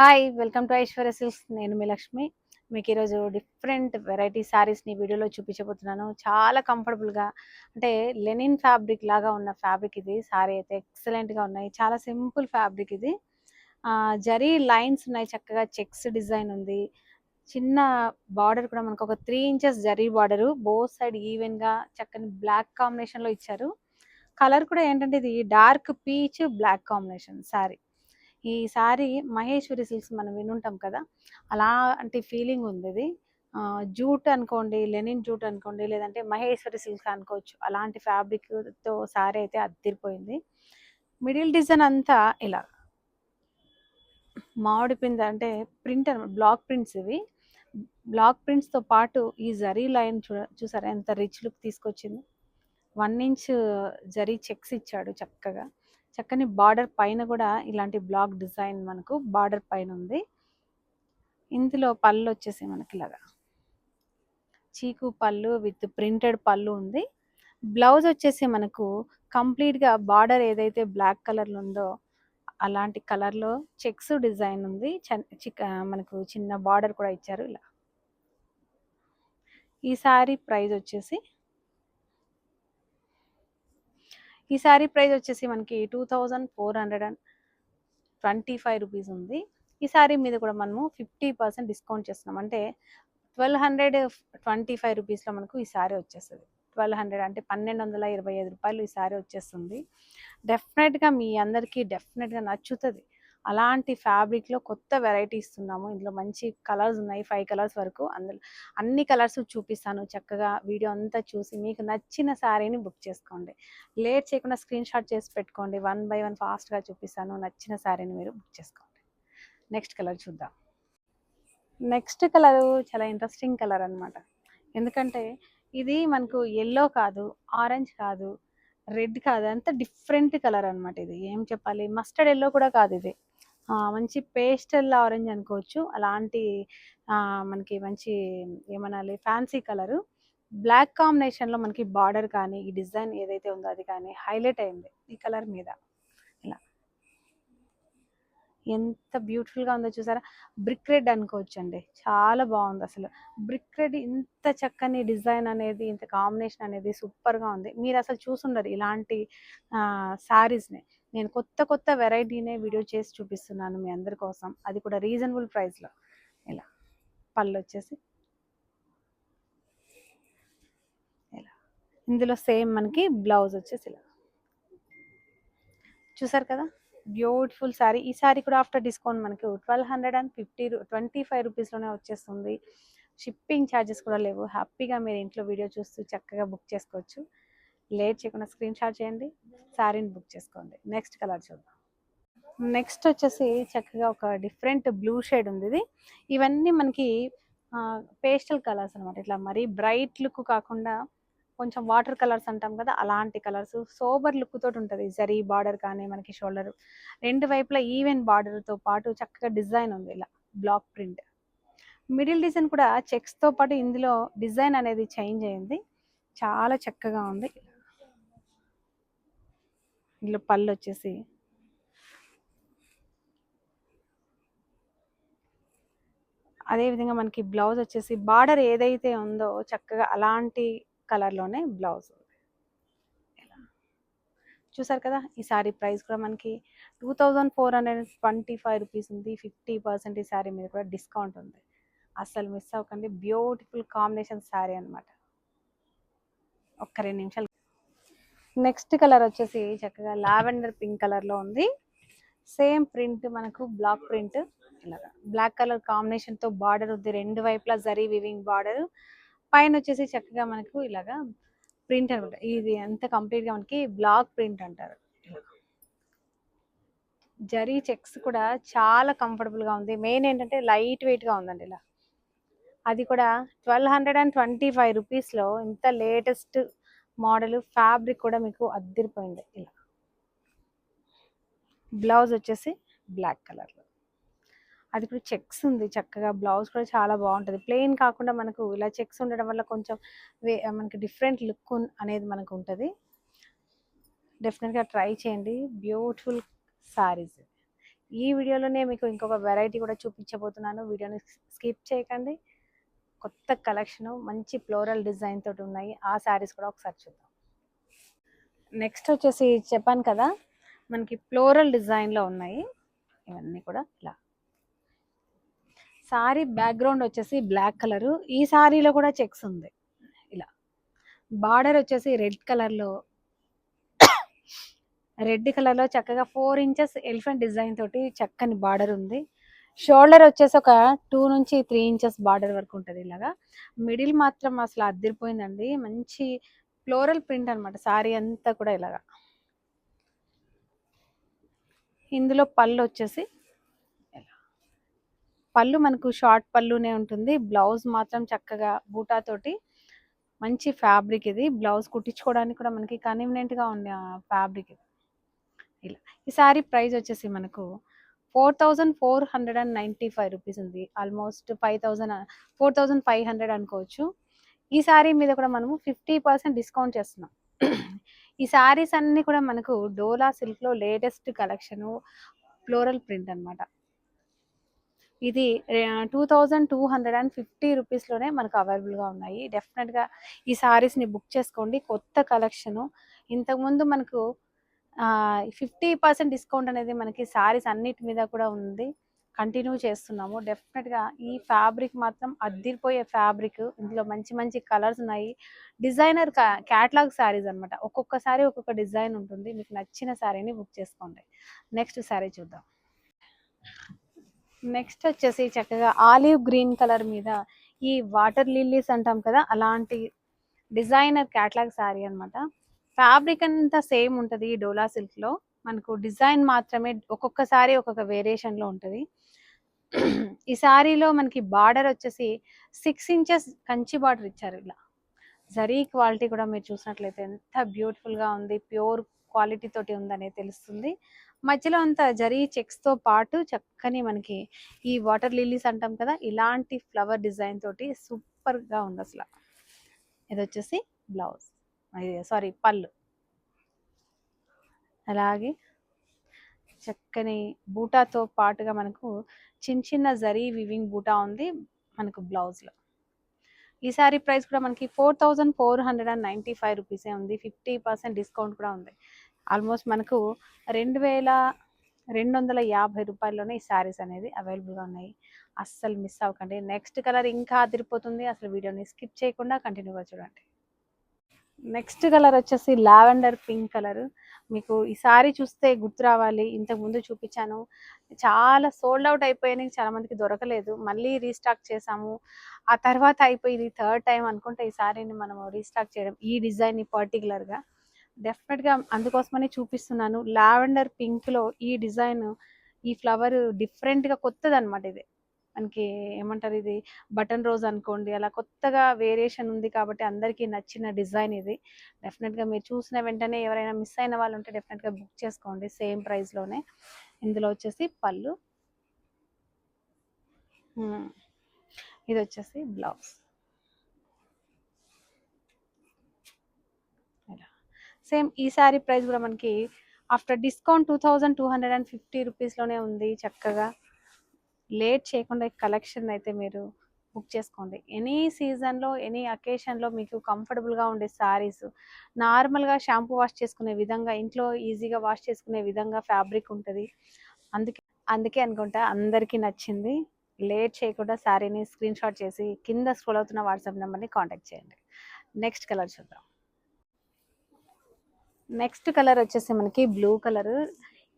Hi welcome to Aishwarya silks. నేను మీ లక్ష్మి. మీకు ఈరోజు డిఫరెంట్ వెరైటీ శారీస్ని వీడియోలో చూపించబోతున్నాను. చాలా కంఫర్టబుల్గా అంటే లెనిన్ ఫ్యాబ్రిక్ లాగా ఉన్న ఫ్యాబ్రిక్ ఇది. శారీ అయితే ఎక్సలెంట్గా ఉన్నాయి. చాలా సింపుల్ ఫ్యాబ్రిక్ ఇది. జరీ లైన్స్ ఉన్నాయి, చక్కగా చెక్స్ డిజైన్ ఉంది. చిన్న బార్డర్ కూడా మనకు ఒక 3 inches zari border, both side ఈవెన్గా చక్కని బ్లాక్ కాంబినేషన్లో ఇచ్చారు. కలర్ కూడా ఏంటంటే ఇది dark peach black combination sari. ఈ సారీ మహేశ్వరి సిల్క్స్ మనం వినుంటాం కదా, అలాంటి ఫీలింగ్ ఉంది ఇది. జూట్ అనుకోండి, లెనిన్ జూట్ అనుకోండి, లేదంటే మహేశ్వరి సిల్క్స్ అనుకోవచ్చు. అలాంటి ఫ్యాబ్రిక్తో సారీ అయితే అద్దిరిపోయింది. మిడిల్ డిజైన్ అంతా ఇలా మామిడి పింద అంటే ప్రింట్ అనమాట, బ్లాక్ ప్రింట్స్ ఇవి. బ్లాక్ ప్రింట్స్తో పాటు ఈ జరీ లైన్ చూసారా ఎంత రిచ్ లుక్ తీసుకొచ్చింది. 1 ఇంచ్ జరీ చెక్స్ ఇచ్చాడు చక్కగా. చక్కని బార్డర్ పైన కూడా ఇలాంటి బ్లాక్ డిజైన్ మనకు బార్డర్ పైన ఉంది. ఇందులో పళ్ళు వచ్చేసి మనకి ఇలాగా చీకు పళ్ళు విత్ ప్రింటెడ్ పళ్ళు ఉంది. బ్లౌజ్ వచ్చేసి మనకు కంప్లీట్గా బార్డర్ ఏదైతే బ్లాక్ కలర్లో ఉందో అలాంటి కలర్లో చెక్స్ డిజైన్ ఉంది. మనకు చిన్న బార్డర్ కూడా ఇచ్చారు ఇలా. ఈ సారీ ప్రైస్ వచ్చేసి మనకి 2425 రూపీస్ ఉంది. ఈ సారీ మీద కూడా మనము 50% డిస్కౌంట్ చేస్తున్నాం. అంటే 1225 రూపీస్లో మనకు ఈ సారీ వచ్చేస్తుంది. 1200 అంటే 1225 రూపాయలు ఈ సారీ వచ్చేస్తుంది. డెఫినెట్గా మీ అందరికీ డెఫినెట్గా నచ్చుతుంది. అలాంటి ఫ్యాబ్రిక్లో కొత్త వెరైటీ ఇస్తున్నాము. ఇందులో మంచి కలర్స్ ఉన్నాయి, 5 కలర్స్ వరకు. అందులో అన్ని కలర్స్ చూపిస్తాను. చక్కగా వీడియో అంతా చూసి మీకు నచ్చిన శారీని బుక్ చేసుకోండి. లేట్ చేయకుండా స్క్రీన్ షాట్ చేసి పెట్టుకోండి. 1 బై 1 ఫాస్ట్గా చూపిస్తాను. నచ్చిన శారీని మీరు బుక్ చేసుకోండి. నెక్స్ట్ కలర్ చూద్దాం. నెక్స్ట్ కలరు చాలా ఇంట్రెస్టింగ్ కలర్ అనమాట. ఎందుకంటే ఇది మనకు ఎల్లో కాదు, ఆరెంజ్ కాదు, రెడ్ కాదు, అంత డిఫరెంట్ కలర్ అనమాట. ఇది ఏం చెప్పాలి, మస్టర్డ్ ఎల్లో కూడా కాదు. ఇది మంచి పేస్టల్ ఆరెంజ్ అనుకోవచ్చు. అలాంటి మనకి మంచి ఏమనాలి ఫ్యాన్సీ కలరు. బ్లాక్ కాంబినేషన్లో మనకి బార్డర్ కానీ ఈ డిజైన్ ఏదైతే ఉందో అది కానీ హైలైట్ అయింది ఈ కలర్ మీద. ఇలా ఎంత బ్యూటిఫుల్గా ఉందో చూసారా. బ్రిక్ రెడ్ అనుకోవచ్చు అండి, చాలా బాగుంది అసలు. బ్రిక్ రెడ్ ఇంత చక్కని డిజైన్ అనేది, ఇంత కాంబినేషన్ అనేది సూపర్గా ఉంది. మీరు అసలు చూసుండరు ఇలాంటి శారీస్ని. నేను కొత్త వెరైటీనే వీడియో చేసి చూపిస్తున్నాను మీ అందరి కోసం, అది కూడా రీజనబుల్ ప్రైస్లో. ఇలా పళ్ళు వచ్చేసి ఇలా. ఇందులో సేమ్ మనకి బ్లౌజ్ వచ్చేసి ఇలా. చూసారు కదా, బ్యూటిఫుల్ శారీ. ఈ శారీ కూడా ఆఫ్టర్ డిస్కౌంట్ మనకి 1225 రూపీస్లోనే వచ్చేస్తుంది. షిప్పింగ్ ఛార్జెస్ కూడా లేవు. హ్యాపీగా మీరు ఇంట్లో వీడియో చూస్తూ చక్కగా బుక్ చేసుకోవచ్చు. లేట్ చేయకుండా స్క్రీన్ షాట్ చేయండి, శారీని బుక్ చేసుకోండి. నెక్స్ట్ కలర్ చూద్దాం. నెక్స్ట్ వచ్చేసి చక్కగా ఒక డిఫరెంట్ బ్లూ షేడ్ ఉంది ఇది. ఇవన్నీ మనకి పేస్టల్ కలర్స్ అనమాట. ఇట్లా మరీ బ్రైట్ లుక్ కాకుండా కొంచెం వాటర్ కలర్స్ అంటాం కదా, అలాంటి కలర్స్. సోబర్ లుక్ తోటి ఉంటుంది. జరీ బార్డర్ కానీ మనకి షోల్డర్ రెండు వైపులా ఈవెన్ బార్డర్తో పాటు చక్కగా డిజైన్ ఉంది ఇలా బ్లాక్ ప్రింట్. మిడిల్ డిజైన్ కూడా చెక్స్తో పాటు ఇందులో డిజైన్ అనేది చేంజ్ అయింది. చాలా చక్కగా ఉంది. ఇందులో పళ్ళు వచ్చేసి అదేవిధంగా మనకి బ్లౌజ్ వచ్చేసి బార్డర్ ఏదైతే ఉందో చక్కగా అలాంటి కలర్లోనే బ్లౌజ్. చూసారు కదా, ఈ శారీ ప్రైస్ కూడా మనకి 2425 రూపీస్ ఉంది. 50% ఈ శారీ మీద కూడా డిస్కౌంట్ ఉంది. అస్సలు మిస్ అవ్వకండి. బ్యూటిఫుల్ కాంబినేషన్ శారీ అనమాట. ఒక్క 2 నిమిషాలు. నెక్స్ట్ కలర్ వచ్చేసి చక్కగా లావెండర్ పింక్ కలర్లో ఉంది. సేమ్ ప్రింట్ మనకు బ్లాక్ ప్రింట్. ఇలాగా బ్లాక్ కలర్ కాంబినేషన్తో బార్డర్ ఉంది, రెండు వైపులా జరీ వివింగ్ బార్డర్. పైన వచ్చేసి చక్కగా మనకు ఇలాగా ప్రింట్ అనమాట. ఇది అంతా కంప్లీట్గా మనకి బ్లాక్ ప్రింట్ అంటారు. జరీ చెక్స్ కూడా చాలా కంఫర్టబుల్గా ఉంది. మెయిన్ ఏంటంటే లైట్ వెయిట్గా ఉందండి ఇలా. అది కూడా 1225 రూపీస్లో ఇంత లేటెస్ట్ మోడల్ ఫ్యాబ్రిక్ కూడా మీకు అద్దిరిపోయింది. ఇలా బ్లౌజ్ వచ్చేసి బ్లాక్ కలర్లో, అది కూడా చెక్స్ ఉంది చక్కగా. బ్లౌజ్ కూడా చాలా బాగుంటుంది. ప్లెయిన్ కాకుండా మనకు ఇలా చెక్స్ ఉండడం వల్ల కొంచెం మనకి డిఫరెంట్ లుక్ అనేది మనకు ఉంటుంది. డెఫినెట్గా ట్రై చేయండి. బ్యూటిఫుల్ శారీస్. ఈ వీడియోలోనే మీకు ఇంకొక వెరైటీ కూడా చూపించబోతున్నాను. వీడియోని స్కిప్ చేయకండి. కొత్త కలెక్షన్ మంచి ఫ్లోరల్ డిజైన్ తోటి ఉన్నాయి. ఆ శారీస్ కూడా ఒకసారి చూద్దాం. నెక్స్ట్ వచ్చేసి చెప్పాను కదా, మనకి ఫ్లోరల్ డిజైన్లో ఉన్నాయి. ఇవన్నీ కూడా ఇలా సారీ బ్యాక్గ్రౌండ్ వచ్చేసి బ్లాక్ కలరు. ఈ సారీలో కూడా చెక్స్ ఉంది. ఇలా బార్డర్ వచ్చేసి రెడ్ కలర్లో చక్కగా 4 ఇంచెస్ ఎలిఫెంట్ డిజైన్ తోటి చక్కని బార్డర్ ఉంది. షోల్డర్ వచ్చేసి ఒక 2 నుంచి 3 ఇంచెస్ బార్డర్ వరకు ఉంటుంది. ఇలాగా మిడిల్ మాత్రం అసలు అద్దరిపోయిందండి. మంచి ఫ్లోరల్ ప్రింట్ అనమాట సారీ అంతా కూడా. ఇలాగా ఇందులో పళ్ళు వచ్చేసి పళ్ళు మనకు షార్ట్ పళ్ళునే ఉంటుంది. బ్లౌజ్ మాత్రం చక్కగా బూటాతోటి మంచి ఫ్యాబ్రిక్. ఇది బ్లౌజ్ కుట్టించుకోవడానికి కూడా మనకి కన్వీనియంట్గా ఉండే ఫ్యాబ్రిక్ ఇది. ఇలా ఈ సారీ ప్రైస్ వచ్చేసి మనకు 4495 రూపీస్ ఉంది. ఆల్మోస్ట్ 4500 అనుకోవచ్చు. ఈ సారీ మీద కూడా మనము 50% డిస్కౌంట్ చేస్తున్నాం. ఈ సారీస్ అన్నీ కూడా మనకు డోలా సిల్క్లో లేటెస్ట్ కలెక్షను ఫ్లోరల్ ప్రింట్ అనమాట. ఇది 2250 రూపీస్లోనే మనకు అవైలబుల్గా ఉన్నాయి. డెఫినెట్గా ఈ సారీస్ని బుక్ చేసుకోండి. కొత్త కలెక్షను. ఇంతకుముందు మనకు 50% డిస్కౌంట్ అనేది మనకి సారీస్ అన్నిటి మీద కూడా ఉంది. కంటిన్యూ చేస్తున్నాము. డెఫినెట్గా ఈ ఫ్యాబ్రిక్ మాత్రం అద్దిరిపోయే ఫ్యాబ్రిక్. ఇందులో మంచి మంచి కలర్స్ ఉన్నాయి. డిజైనర్ క్యాటలాగ్ శారీస్ అనమాట. ఒక్కొక్క సారీ ఒక్కొక్క డిజైన్ ఉంటుంది. మీకు నచ్చిన శారీని బుక్ చేసుకోండి. నెక్స్ట్ శారీ చూద్దాం. నెక్స్ట్ వచ్చేసి చక్కగా ఆలివ్ గ్రీన్ కలర్ మీద ఈ వాటర్ లిల్లీస్ అంటాం కదా, అలాంటి డిజైనర్ క్యాటలాగ్ శారీ అనమాట. ఫ్యాబ్రిక్ అంతా సేమ్ ఉంటుంది డోలా సిల్క్లో. మనకు డిజైన్ మాత్రమే ఒక్కొక్కసారి ఒక్కొక్క వేరియేషన్లో ఉంటుంది. ఈ శారీలో మనకి బార్డర్ వచ్చేసి 6 ఇంచెస్ కంచి బార్డర్ ఇచ్చారు. ఇలా జరీ క్వాలిటీ కూడా మీరు చూసినట్లయితే ఎంత బ్యూటిఫుల్గా ఉంది. ప్యూర్ క్వాలిటీ తోటి ఉందనే తెలుస్తుంది. మధ్యలో అంతా జరీ చెక్స్తో పాటు చక్కని మనకి ఈ వాటర్ లిల్లీస్ అంటాం కదా, ఇలాంటి ఫ్లవర్ డిజైన్ తోటి సూపర్గా ఉంది అసలు. ఇది వచ్చేసి బ్లౌజ్, సారీ పళ్ళు. అలాగే చక్కని బూటాతో పాటుగా మనకు చిన్న చిన్న జరీ వివింగ్ బూటా ఉంది మనకు బ్లౌజ్లో. ఈ సారీ ప్రైస్ కూడా మనకి 4495 రూపీసే ఉంది. 50% డిస్కౌంట్ కూడా ఉంది. ఆల్మోస్ట్ మనకు 2250 రూపాయల్లోనే ఈ శారీస్ అనేది అవైలబుల్గా ఉన్నాయి. అస్సలు మిస్ అవ్వకండి. నెక్స్ట్ కలర్ ఇంకా అదిరిపోతుంది. అసలు వీడియోని స్కిప్ చేయకుండా కంటిన్యూగా చూడండి. నెక్స్ట్ కలర్ వచ్చేసి లావెండర్ పింక్ కలర్. మీకు ఈ సారీ చూస్తే గుర్తు రావాలి, ఇంతకు ముందు చూపించాను, చాలా సోల్డ్ అవుట్ అయిపోయినాయి, చాలా మందికి దొరకలేదు. మళ్ళీ రీస్టాక్ చేసాము. ఆ తర్వాత అయిపోయింది, థర్డ్ టైం అనుకుంటే ఈ సారీని మనం రీస్టాక్ చేయడం, ఈ డిజైన్ పర్టికులర్గా డెఫినెట్గా అందుకోసమని చూపిస్తున్నాను. లావెండర్ పింక్లో ఈ డిజైన్, ఈ ఫ్లవర్ డిఫరెంట్గా కొత్తది అనమాట. ఇది మనకి ఏమంటారు, ఇది బటన్ రోజ్ అనుకోండి, అలా కొత్తగా వేరియేషన్ ఉంది కాబట్టి అందరికీ నచ్చిన డిజైన్ ఇది. డెఫినెట్గా మీరు చూసిన వెంటనే ఎవరైనా మిస్ అయిన వాళ్ళు ఉంటే డెఫినెట్గా బుక్ చేసుకోండి. సేమ్ ప్రైస్లోనే. ఇందులో వచ్చేసి పళ్ళు, ఇది వచ్చేసి బ్లౌజ్. సేమ్ ఈ సారీ ప్రైస్ కూడా మనకి ఆఫ్టర్ డిస్కౌంట్ 2250 రూపీస్లోనే ఉంది. చక్కగా లేట్ చేయకుండా కలెక్షన్ అయితే మీరు బుక్ చేసుకోండి. ఎనీ సీజన్లో, ఎనీ అకేషన్లో మీకు కంఫర్టబుల్గా ఉండే శారీస్, నార్మల్గా షాంపూ వాష్ చేసుకునే విధంగా, ఇంట్లో ఈజీగా వాష్ చేసుకునే విధంగా ఫ్యాబ్రిక్ ఉంటుంది. అందుకే అనుకుంటా అందరికీ నచ్చింది. లేట్ చేయకుండా శారీని స్క్రీన్ షాట్ చేసి కింద స్క్రోల్ అవుతున్న వాట్సాప్ నెంబర్ని కాంటాక్ట్ చేయండి. నెక్స్ట్ కలర్ చూద్దాం. నెక్స్ట్ కలర్ వచ్చేసి మనకి బ్లూ కలర్.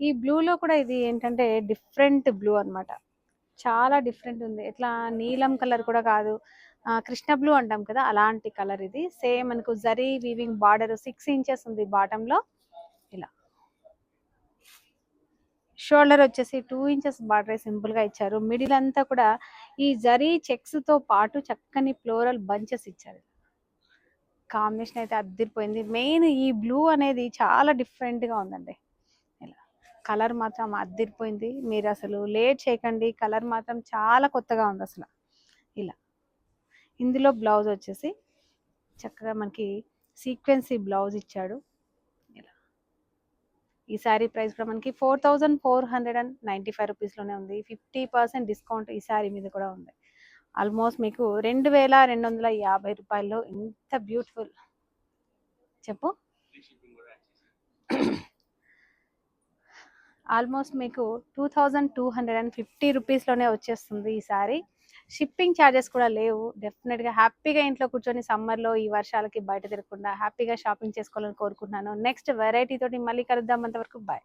ఈ బ్లూలో కూడా ఇది ఏంటంటే డిఫరెంట్ బ్లూ అనమాట. చాలా డిఫరెంట్ ఉంది. ఇట్లా నీలం కలర్ కూడా కాదు, కృష్ణ బ్లూ అంటాం కదా, అలాంటి కలర్ ఇది. సేమ్ మనకు జరీ వీవింగ్ బార్డర్ 6 ఇంచెస్ ఉంది బాటంలో. ఇలా షోల్డర్ వచ్చేసి 2 ఇంచెస్ బార్డర్ సింపుల్గా ఇచ్చారు. మిడిల్ అంతా కూడా ఈ జరీ చెక్స్తో పాటు చక్కని ఫ్లోరల్ బంచెస్ ఇచ్చారు. కాంబినేషన్ అయితే అద్దరిపోయింది. మెయిన్ ఈ బ్లూ అనేది చాలా డిఫరెంట్గా ఉందండి. ఇలా కలర్ మాత్రం అద్దరిపోయింది. మీరు అసలు లేట్ చేయకండి, కలర్ మాత్రం చాలా కొత్తగా ఉంది అసలు. ఇలా ఇందులో బ్లౌజ్ వచ్చేసి చక్కగా మనకి సీక్వెన్సీ బ్లౌజ్ ఇచ్చాడు. ఇలా ఈ శారీ ప్రైస్ కూడా మనకి 4495 రూపీస్లోనే ఉంది. 50% డిస్కౌంట్ ఈ శారీ మీద కూడా ఉంది. ఆల్మోస్ట్ మీకు 2250 రూపాయల్లో ఎంత బ్యూటిఫుల్ చెప్పు. ఆల్మోస్ట్ మీకు 2250 రూపీస్లోనే వచ్చేస్తుంది ఈ సారీ. షిప్పింగ్ ఛార్జెస్ కూడా లేవు. డెఫినెట్గా హ్యాపీగా ఇంట్లో కూర్చొని సమ్మర్లో ఈ వర్షాలకి బయట తిరగకుండా హ్యాపీగా షాపింగ్ చేసుకోవాలని కోరుకుంటున్నాను. నెక్స్ట్ వెరైటీ తోటి మళ్ళీ కలుద్దాం. అంతవరకు బాయ్.